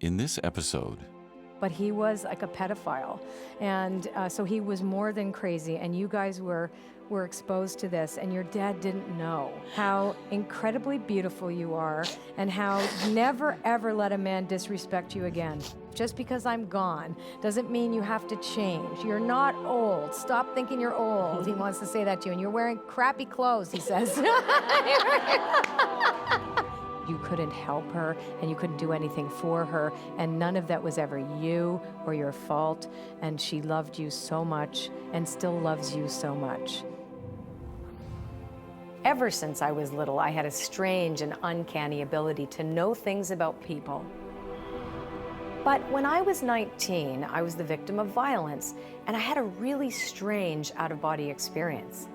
In this episode, but he was like a pedophile. And so he was more than crazy, and you guys were exposed to this, and your dad didn't know how incredibly beautiful you are and how never ever let a man disrespect you again. Just because I'm gone doesn't mean you have to change. You're not old. Stop thinking you're old. He wants to say that to you, and you're wearing crappy clothes, he says. You couldn't help her, and you couldn't do anything for her, and none of that was ever you or your fault, and she loved you so much and still loves you so much. Ever since I was little, I had a strange and uncanny ability to know things about people. But when I was 19, I was the victim of violence, and I had a really strange out-of-body experience.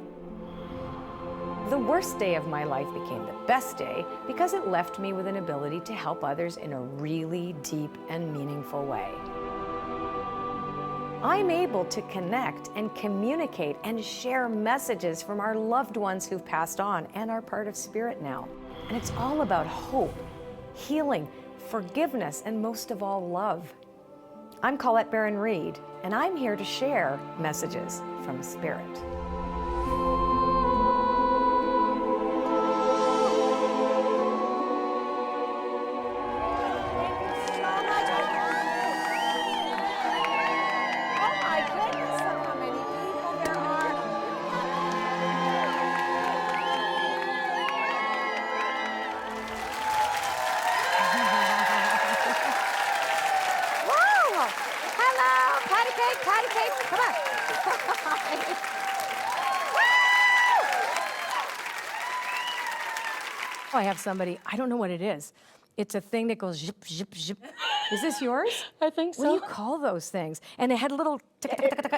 The worst day of my life became the best day because it left me with an ability to help others in a really deep and meaningful way. I'm able to connect and communicate and share messages from our loved ones who've passed on and are part of spirit now. And it's all about hope, healing, forgiveness, and most of all, love. I'm Colette Baron-Reid, and I'm here to share messages from spirit. Patty cake, come on. I have somebody, I don't know what it is. It's a thing that goes zip, zip, zip. Is this yours? I think so. What do you call those things? And it had a little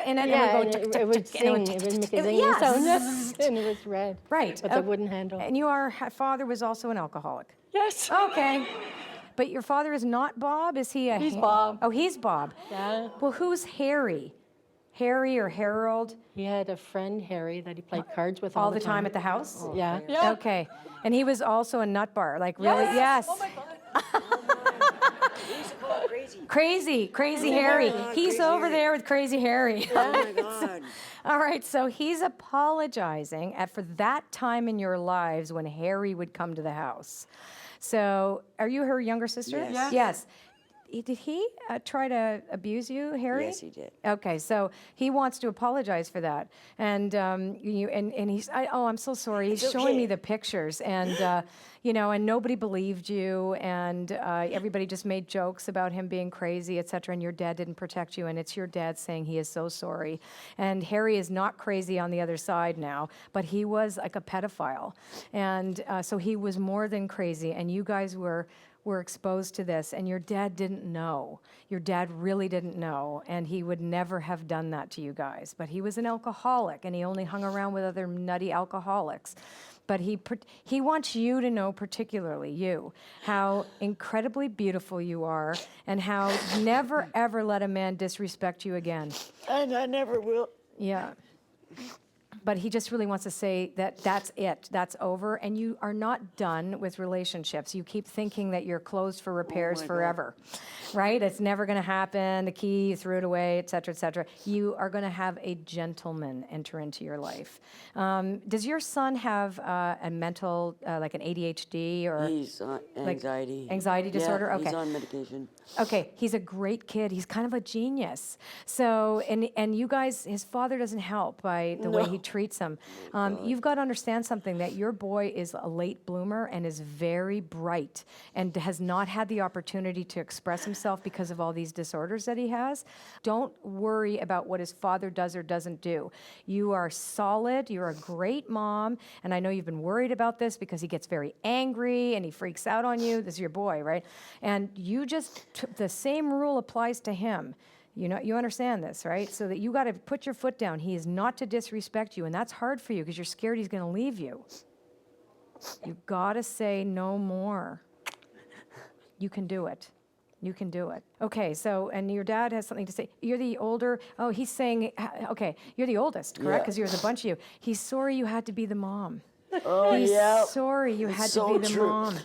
and then yeah, it would go it would sing, it would make a zinging sound, and it was red. Right. With a wooden handle. And your father was also an alcoholic? Yes. Okay. But your father is not Bob? Is he a... He's Bob. Oh, he's Bob. Yeah. Well, who's Harry? Harry or Harold? He had a friend, Harry, that he played cards with all the time at the house? Oh, yeah. Yeah. Okay. And he was also a nut bar, like really? Yes. Oh my God. Crazy Harry. He's over there with Crazy Harry. Oh my God. All right, so he's apologizing for that time in your lives when Harry would come to the house. So, are you her younger sister? Yes. Yes. Did he try to abuse you, Harry? Yes, he did. Okay, so he wants to apologize for that, and he's I'm so sorry. He's showing me the pictures, and and nobody believed you, and everybody just made jokes about him being crazy, etc. And your dad didn't protect you, and it's your dad saying he is so sorry. And Harry is not crazy on the other side now, but he was like a pedophile, and so he was more than crazy, and you guys were exposed to this, and your dad didn't know. Your dad really didn't know, and he would never have done that to you guys. But he was an alcoholic, and he only hung around with other nutty alcoholics. But he wants you to know, particularly you, how incredibly beautiful you are, and how never ever let a man disrespect you again. And I never will. Yeah. But he just really wants to say that that's it, that's over, and you are not done with relationships. You keep thinking that you're closed for repairs forever, right? It's never going to happen. The key, you threw it away, et cetera, et cetera. You are going to have a gentleman enter into your life. Does your son have a mental, like an ADHD or? He's on anxiety. Like anxiety disorder? Yeah, Okay. he's on medication. Okay, he's a great kid. He's kind of a genius. So, and you guys, his father doesn't help by the way he treats him. You've got to understand something, that your boy is a late bloomer and is very bright and has not had the opportunity to express himself because of all these disorders that he has. Don't worry about what his father does or doesn't do. You are solid. You're a great mom. And I know you've been worried about this because he gets very angry and he freaks out on you. This is your boy, right? And you just, the same rule applies to him. You understand this, right? So that you got to put your foot down. He is not to disrespect you, and that's hard for you because you're scared he's going to leave you. You got to say no more. You can do it. You can do it. Okay, so, and your dad has something to say. You're the older, oh, he's saying, okay, you're the oldest, correct? Because there's a bunch of you. He's sorry you had to be the mom. Oh, He's yeah. sorry you had It's to so be the true. mom.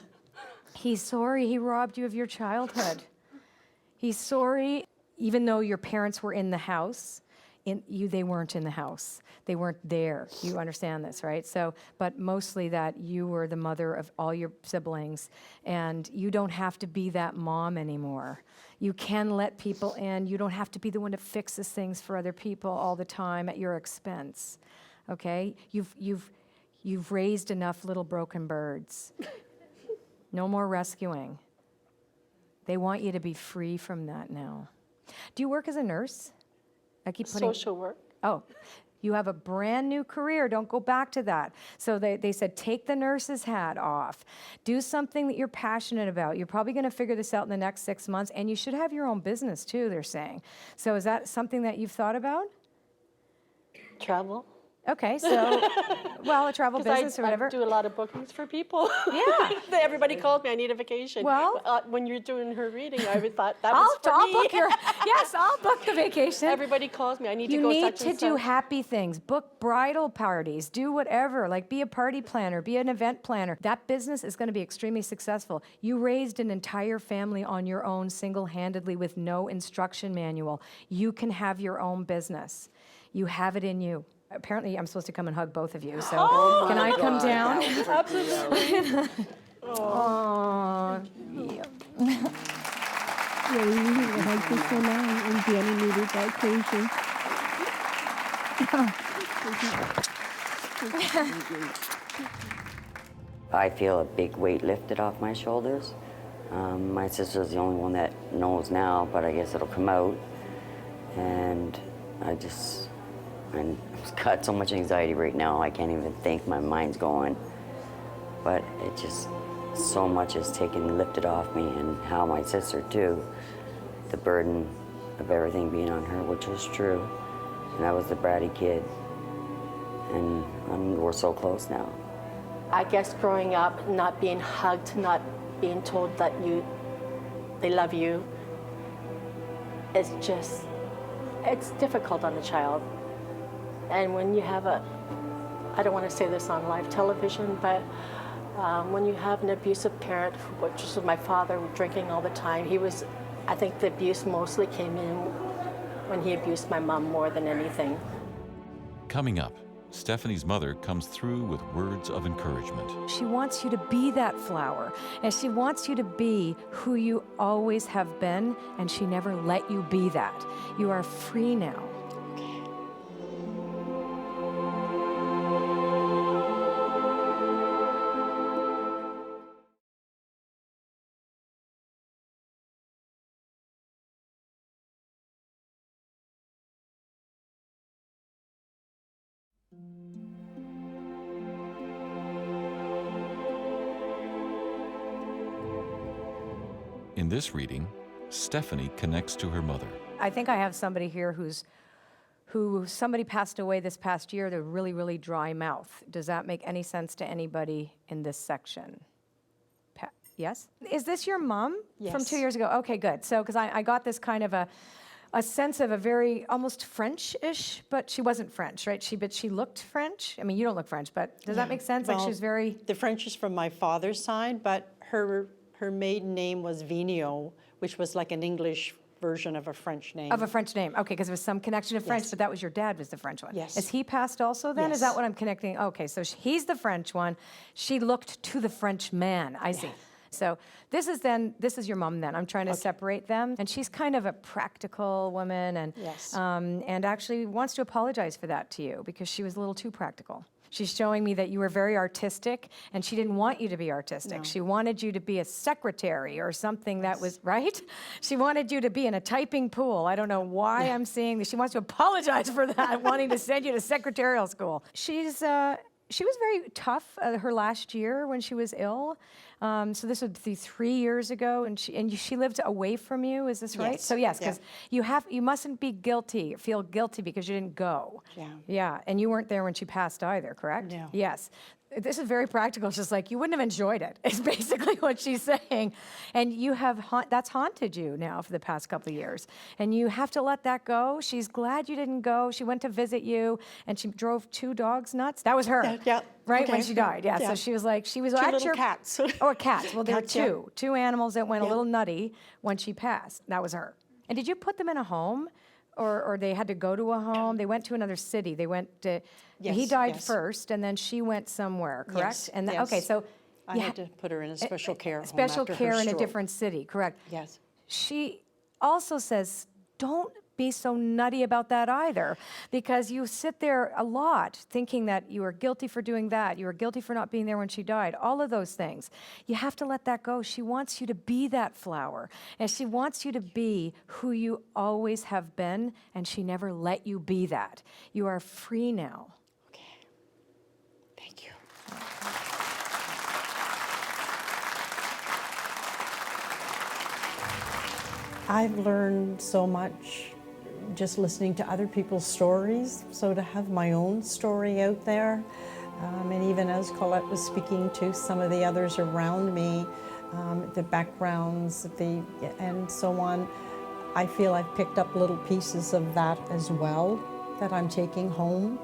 He's sorry he robbed you of your childhood. He's sorry, even though your parents were in the house. They weren't in the house. They weren't there. You understand this, right? So, but mostly that you were the mother of all your siblings, and you don't have to be that mom anymore. You can let people in. You don't have to be the one that fixes things for other people all the time at your expense. Okay? You've raised enough little broken birds. No more rescuing. They want you to be free from that now. Do you work as a nurse? I keep putting Social work. Oh, you have a brand new career. Don't go back to that. So they said, take the nurse's hat off. Do something that you're passionate about. You're probably going to figure this out in the next 6 months, and you should have your own business too, they're saying. So is that something that you've thought about? Travel. Okay, so, well, a travel business or whatever. I do a lot of bookings for people. Yeah. Everybody calls me, I need a vacation. Well, when you're doing her reading, I would thought that was for I'll me. book yes, I'll book the vacation. Everybody calls me, I need to You go need such to and do such. happy things. Book bridal parties. Do whatever. Like be a party planner. Be an event planner. That business is going to be extremely successful. You raised an entire family on your own single-handedly with no instruction manual. You can have your own business. You have it in you. Apparently, I'm supposed to come and hug both of you. So can I come down? Absolutely. Oh. Yeah. Yeah, we needed to hug for so long, and Danny needed that occasion. I feel a big weight lifted off my shoulders. My sister's the only one that knows now, but I guess it'll come out. And I've got so much anxiety right now, I can't even think, my mind's going. But it just, so much is lifted off me, and how my sister too, the burden of everything being on her, which was true. And I was the bratty kid, and we're so close now. I guess growing up, not being hugged, not being told that they love you, it's difficult on a child. And when you have I don't want to say this on live television, but when you have an abusive parent, which was my father, drinking all the time, I think the abuse mostly came in when he abused my mom more than anything. Coming up, Stephanie's mother comes through with words of encouragement. She wants you to be that flower, and she wants you to be who you always have been, and she never let you be that. You are free now. In this reading, Stephanie connects to her mother. I think I have somebody here somebody passed away this past year, they're really, really dry mouth. Does that make any sense to anybody in this section? Yes? Is this your mom from Yes. 2 years ago? Okay, good. So, because I got this kind of a sense of a very almost French-ish, but she wasn't French, right? But she looked French. I mean, you don't look French, but does that make sense? Like Well, she's very... The French is from my father's side, but her maiden name was Vigneault, which was like an English version of a French name. Of a French name. Okay, because there was some connection to French, Yes. but that was your dad was the French one. Yes. Is he passed also then? Is that Yes. what I'm connecting? Okay, so he's the French one. She looked to the French man. I see. So this is your mom then. I'm trying to separate them. And she's kind of a practical woman Yes. and actually wants to apologize for that to you because she was a little too practical. She's showing me that you were very artistic, and she didn't want you to be artistic. No. She wanted you to be a secretary or something that was, right? She wanted you to be in a typing pool. I don't know why I'm seeing this. She wants to apologize for that, wanting to send you to secretarial school. She was very tough her last year when she was ill. So this would be 3 years ago, and she lived away from you. Is this right? Yes. So yes, Yeah. because you mustn't be guilty, feel guilty because you didn't go. Yeah. Yeah, and you weren't there when she passed either, correct? No. Yes. This is very practical. It's just like you wouldn't have enjoyed it. It's basically what she's saying, and that's haunted you now for the past couple of years, and you have to let that go. She's glad you didn't go. She went to visit you, and she drove 2 dogs nuts. That was her. Yeah. Right when Okay. she died. Yeah. Yeah. So she was at Two little your cats. Oh, cats. Well, there were Cats, yeah. two animals that went a Yeah. little nutty when she passed. That was her. And did you put them in a home? Or they had to go to a home? They went to another city. They went to, he Yes, died yes. first, and then she went somewhere, correct? Yes, And yes. okay, so I you had to put her in a special care home special after her care in a stroke. different city, correct? Yes. She also says, don't be so nutty about that either, because you sit there a lot thinking that you were guilty for doing that, you were guilty for not being there when she died, all of those things. You have to let that go. She wants you to be that flower, and she wants you to be who you always have been, and she never let you be that. You are free now. Okay. Thank you. I've learned so much just listening to other people's stories. So to have my own story out there, and even as Colette was speaking to some of the others around me, the backgrounds, and so on, I feel I've picked up little pieces of that as well that I'm taking home.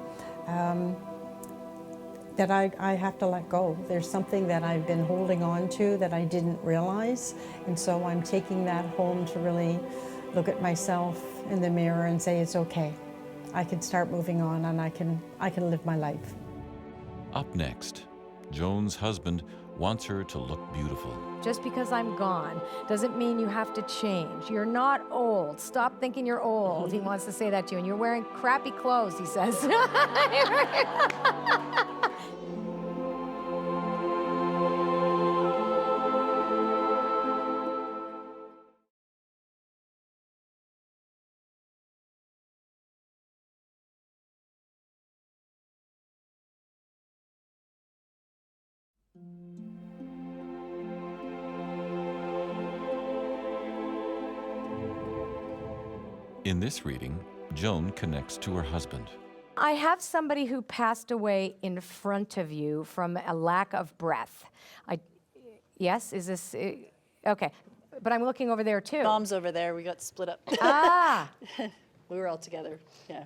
That I have to let go. There's something that I've been holding on to that I didn't realize, and so I'm taking that home to really look at myself in the mirror and say it's okay. I can start moving on, and I can live my life. Up next, Joan's husband wants her to look beautiful. Just because I'm gone doesn't mean you have to change. You're not old. Stop thinking you're old. He wants to say that to you. And you're wearing crappy clothes, he says. In this reading, Joan connects to her husband. I have somebody who passed away in front of you from a lack of breath. Yes, is this, okay. But I'm looking over there too. Mom's over there. We got split up. Ah, We were all together. Yeah.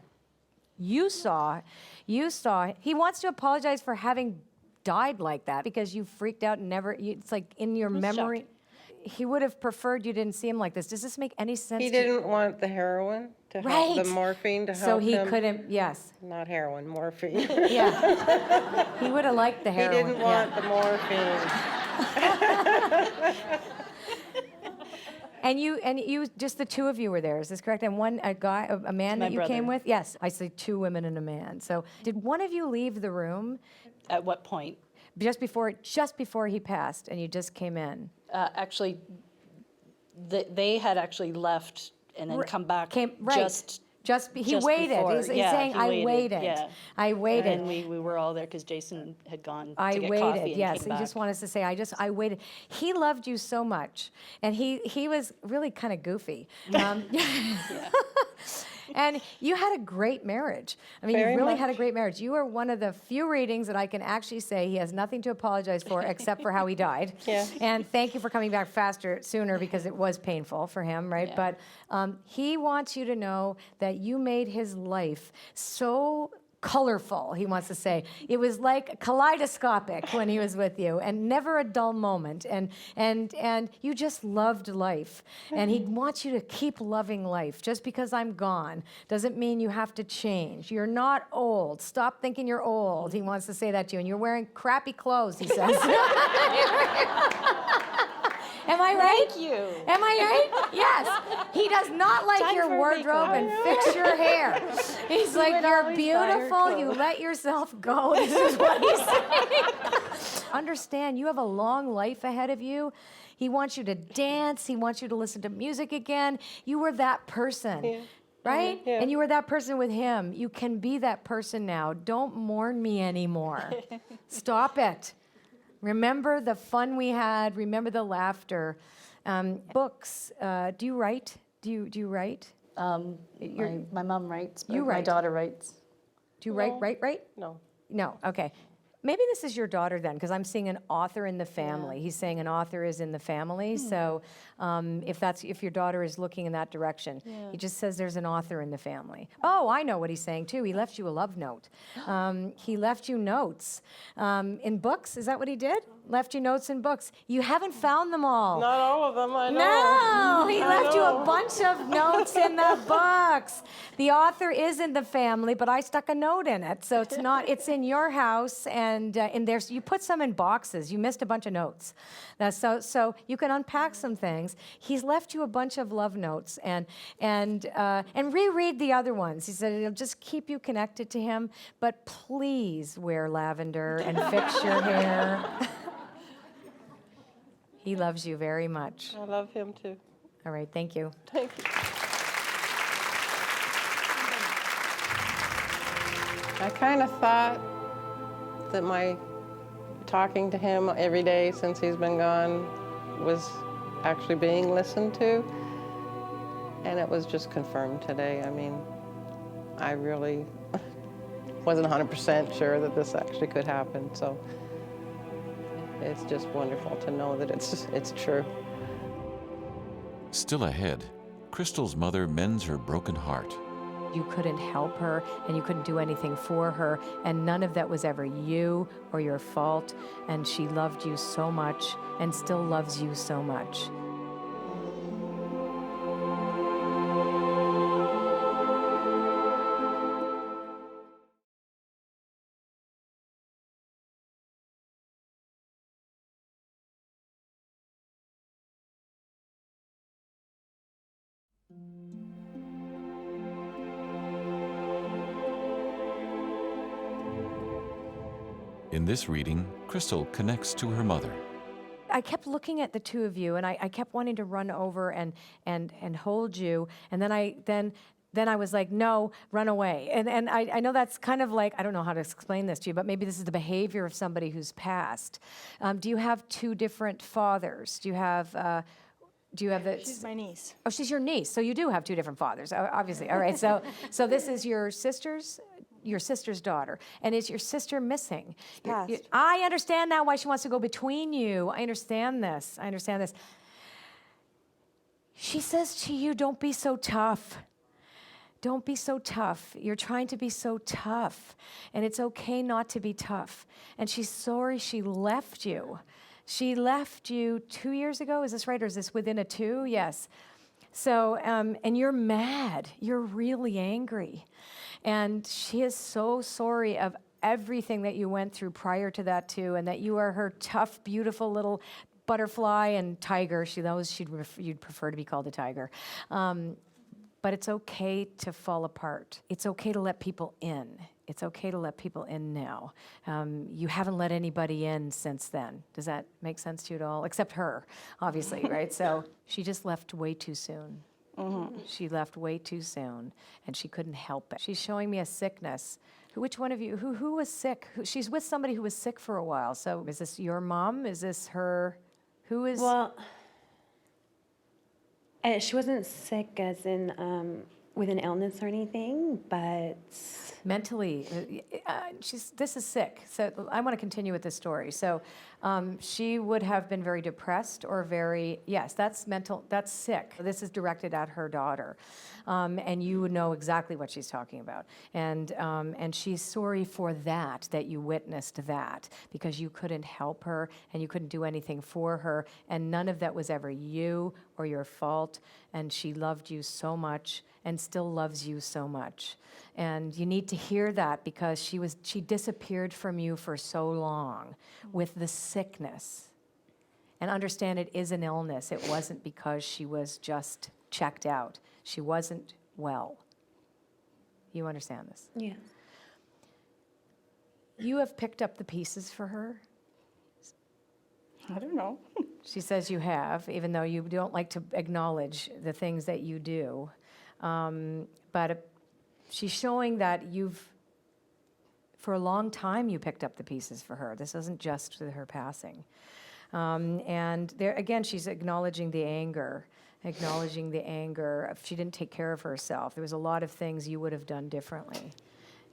you saw, he wants to apologize for having died like that because you freaked out and never, it's like in your memory. shocked. He would have preferred you didn't see him like this. Does this make any sense He to you? didn't want the heroin to help, Right. the morphine to help So he him. couldn't, yes, Not heroin, morphine. yeah. He would have liked the He heroin. didn't yeah. want the morphine. And you, just the two of you were there, is this correct? And a man My that you came brother. with? Yes, I see 2 women and a man. So did one of you leave the room At what point? just before he passed and you just came in? Actually, they had actually left and then come back Right. He just waited. before. He's Yeah, saying, he I waited. yeah. I waited. And we were all there because Jason had gone I to get waited, coffee and yes. came He just back. wanted to say, I waited. He loved you so much. And he was really kind of goofy. And you had a great marriage. I mean, Very you really much. had a great marriage. You are one of the few readings that I can actually say he has nothing to apologize for except for how he died. Yeah. And thank you for coming back sooner because it was painful for him, right? Yeah. But he wants you to know that you made his life so colorful, he wants to say. It was like kaleidoscopic when he was with you, and never a dull moment. And you just loved life. And he wants you to keep loving life. Just because I'm gone doesn't mean you have to change. You're not old. Stop thinking you're old. He wants to say that to you. And you're wearing crappy clothes, he says. Am I right? Thank you. Am I right? Yes. He does not like Time your for wardrobe makeup. and fix your hair. He's like, would you're always buy her beautiful. You clothes." let yourself go. This is what he's saying. Understand, you have a long life ahead of you. He wants you to dance. He wants you to listen to music again. You were that person. Right? Yeah. And you were that person with him. You can be that person now. Don't mourn me anymore. Stop it. Remember the fun we had. Remember the laughter. Books. Do you write? Do you write? My mom writes, but You my write. daughter writes. Do you write? No. No. Okay. Maybe this is your daughter then, because I'm seeing an author in the family. He's saying an author is in the family. So if your daughter is looking in that direction, he just says there's an author in the family. Oh, I know what he's saying too. He left you a love note. He left you notes in books. Is that what he did? Left you notes in books. You haven't found them all. Not all of them, I know. No, he I left you a know. bunch of notes in the books. The author is in the family, but I stuck a note in it. So it's not, it's in your house, and in there, you put some in boxes. You missed a bunch of notes. So you can unpack some things. He's left you a bunch of love notes, and reread the other ones. He said it'll just keep you connected to him, but please wear lavender and fix your hair. He loves you very much. I love him too. All right, thank you. Thank you. I kind of thought that my talking to him every day since he's been gone was actually being listened to, and it was just confirmed today. I mean, I really wasn't 100% sure that this actually could happen, so it's just wonderful to know that it's true. Still ahead, Crystal's mother mends her broken heart. You couldn't help her, and you couldn't do anything for her, and none of that was ever you or your fault, and she loved you so much and still loves you so much. In this reading, Crystal connects to her mother. I kept looking at the two of you, and I kept wanting to run over and hold you, and then I was like, no, run away. And I know that's kind of like, I don't know how to explain this to you, but maybe this is the behavior of somebody who's passed. Do you have two different fathers? Do you have the... She's my niece. Oh, she's your niece, so you do have two different fathers, obviously. All right, so this is your sister's daughter, and is your sister missing? Passed. I understand now why she wants to go between you. I understand this. She says to you, don't be so tough. Don't be so tough. You're trying to be so tough, and it's okay not to be tough. And she's sorry she left you. She left you 2 years ago, is this right, or is this within a 2? Yes. So, and you're mad, you're really angry. And she is so sorry of everything that you went through prior to that too, and that you are her tough, beautiful little butterfly and tiger. She knows you'd prefer to be called a tiger. But it's okay to fall apart. It's okay to let people in. It's okay to let people in now. You haven't let anybody in since then. Does that make sense to you at all? Except her, obviously, right? So she just left way too soon. Mm-hmm. She left way too soon, and she couldn't help it. She's showing me a sickness. Which one of you, who was sick? She's with somebody who was sick for a while. So is this your mom? Is this her? Who is? Well, she wasn't sick as in with an illness or anything, but mentally, this is sick. So I want to continue with this story. So she would have been very depressed or yes, that's mental, that's sick. This is directed at her daughter. And you would know exactly what she's talking about. And she's sorry for that you witnessed that, because you couldn't help her and you couldn't do anything for her, and none of that was ever you or your fault, and she loved you so much and still loves you so much. And you need to hear that, because she disappeared from you for so long with the sickness. And understand it is an illness. It wasn't because she was just checked out. She wasn't well. You understand this? yeah. You have picked up the pieces for her. I don't know. She says you have, even though you don't like to acknowledge the things that you do. But she's showing that for a long time, you picked up the pieces for her. This isn't just her passing. And there, again, she's acknowledging the anger. She didn't take care of herself. There was a lot of things you would have done differently.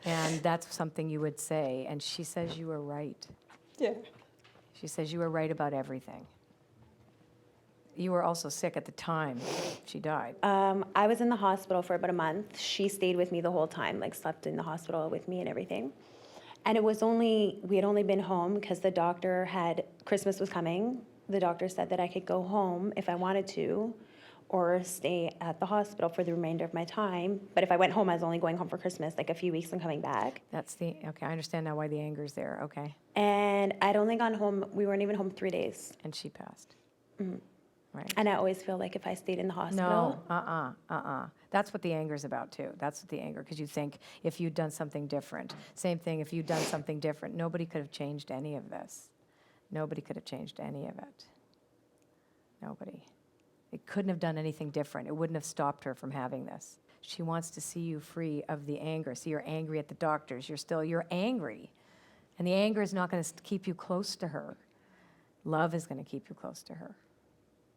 And that's something you would say. And she says you were right. Yeah. She says you were right about everything. You were also sick at the time she died. I was in the hospital for about a month. She stayed with me the whole time, like slept in the hospital with me and everything. And we had only been home because the doctor Christmas was coming. The doctor said that I could go home if I wanted to, or stay at the hospital for the remainder of my time. But if I went home, I was only going home for Christmas, like a few weeks and coming back. Okay, I understand now why the anger's there, okay. And I'd only gone home, we weren't even home 3 days. And she passed. Right. And I always feel like if I stayed in the hospital. No, That's what the anger's about too. That's what the anger, because you think if you'd done something different. Same thing, if you'd done something different, nobody could have changed any of this. Nobody could have changed any of it. Nobody. It couldn't have done anything different. It wouldn't have stopped her from having this. She wants to see you free of the anger. See, you're angry at the doctors. You're angry. And the anger is not going to keep you close to her. Love is going to keep you close to her.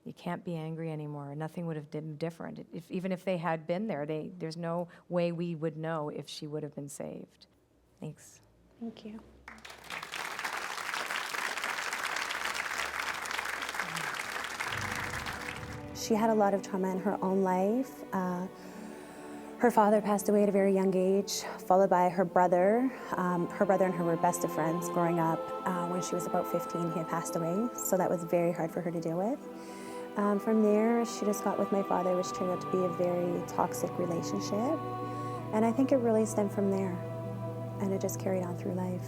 You can't be angry anymore. Nothing would have been different. Even if they had been there, there's no way we would know if she would have been saved. Thanks. Thank you. She had a lot of trauma in her own life. Her father passed away at a very young age, followed by her brother. Her brother and her were best of friends growing up. When she was about 15, he had passed away, so that was very hard for her to deal with. From there, she just got with my father, which turned out to be a very toxic relationship. And I think it really stemmed from there, and it just carried on through life.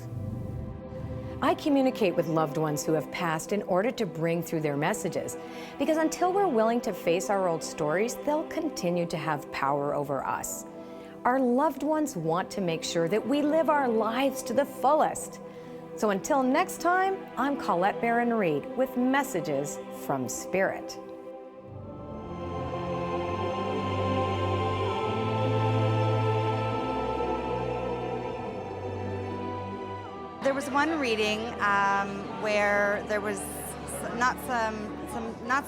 I communicate with loved ones who have passed in order to bring through their messages, because until we're willing to face our old stories, they'll continue to have power over us. Our loved ones want to make sure that we live our lives to the fullest. So until next time, I'm Colette Baron-Reid with Messages from Spirit. There was one reading where there was not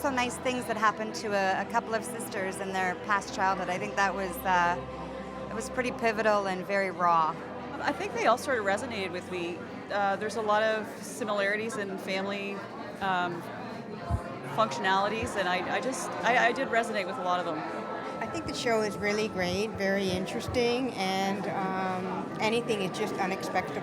so nice things that happened to a couple of sisters in their past childhood. I think that was it was pretty pivotal and very raw. I think they all sort of resonated with me. There's a lot of similarities in family functionalities, and I did resonate with a lot of them. I think the show is really great, very interesting, and anything is just unexpected.